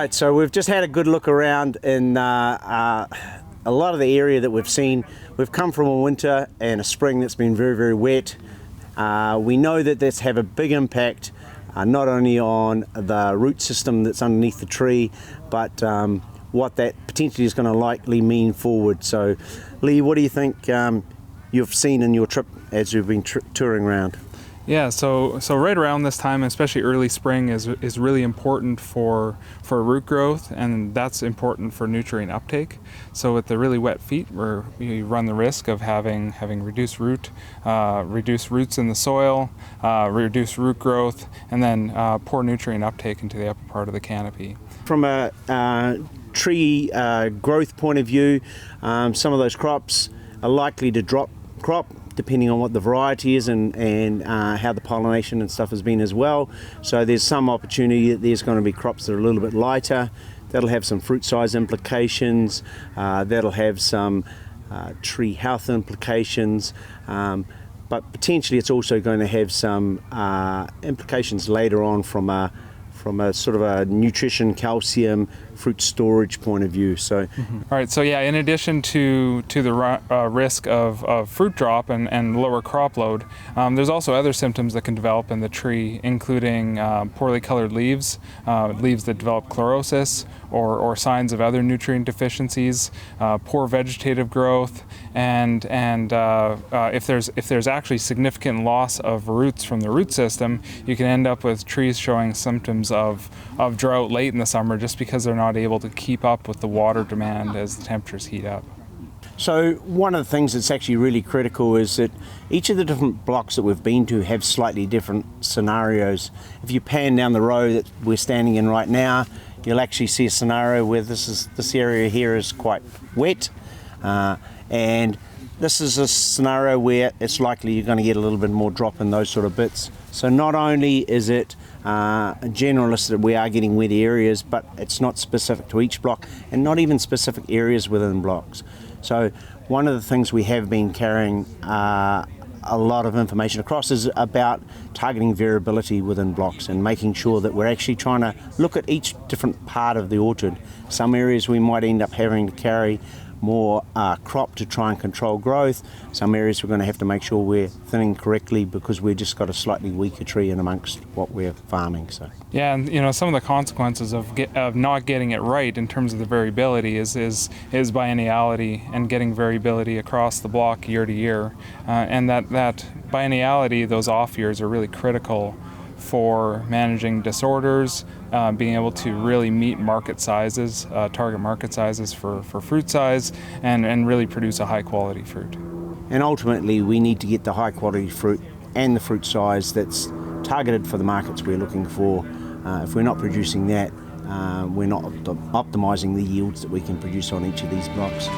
Right, so we've just had a good look around in a lot of the area that we've seen. We've come from a winter and a spring that's been very, very wet. We know that that's have a big impact, not only on the root system that's underneath the tree, but what that potentially is going to likely mean forward. So, Lee, what do you think you've seen in your trip as you've been touring around? Yeah, so right around this time, especially early spring, is really important for root growth, and that's important for nutrient uptake. So with the really wet feet, you run the risk of having reduced roots in the soil, reduced root growth, and then poor nutrient uptake into the upper part of the canopy. From a tree growth point of view, some of those crops are likely to drop crop depending on what the variety is and how the pollination and stuff has been as well. So there's some opportunity that there's going to be crops that are a little bit lighter. That'll have some fruit size implications. That'll have some tree health implications. But potentially it's also going to have some implications later on from a sort of a nutrition, calcium, fruit storage point of view. So, All right. So yeah, in addition to the risk of fruit drop and lower crop load, there's also other symptoms that can develop in the tree, including poorly colored leaves, leaves that develop chlorosis, or signs of other nutrient deficiencies, poor vegetative growth, and if there's actually significant loss of roots from the root system, you can end up with trees showing symptoms of drought late in the summer just because they're not able to keep up with the water demand as the temperatures heat up. So one of the things that's actually really critical is that each of the different blocks that we've been to have slightly different scenarios. If you pan down the row that we're standing in right now, you'll actually see a scenario where this area here is quite wet, and this is a scenario where it's likely you're going to get a little bit more drop in those sort of bits. So not only is it generalist that we are getting wet areas, but it's not specific to each block and not even specific areas within blocks. So one of the things we have been carrying a lot of information across is about targeting variability within blocks and making sure that we're actually trying to look at each different part of the orchard. Some areas we might end up having to carry more crop to try and control growth. Some areas we're going to have to make sure we're thinning correctly because we've just got a slightly weaker tree in amongst what we're farming. So yeah, and some of the consequences of not getting it right in terms of the variability is bienniality and getting variability across the block year to year, and that bienniality, those off years, are really critical for managing disorders, being able to really meet market sizes, target market sizes for fruit size, and really produce a high quality fruit. And ultimately we need to get the high quality fruit and the fruit size that's targeted for the markets we're looking for. If we're not producing that, we're not optimizing the yields that we can produce on each of these blocks.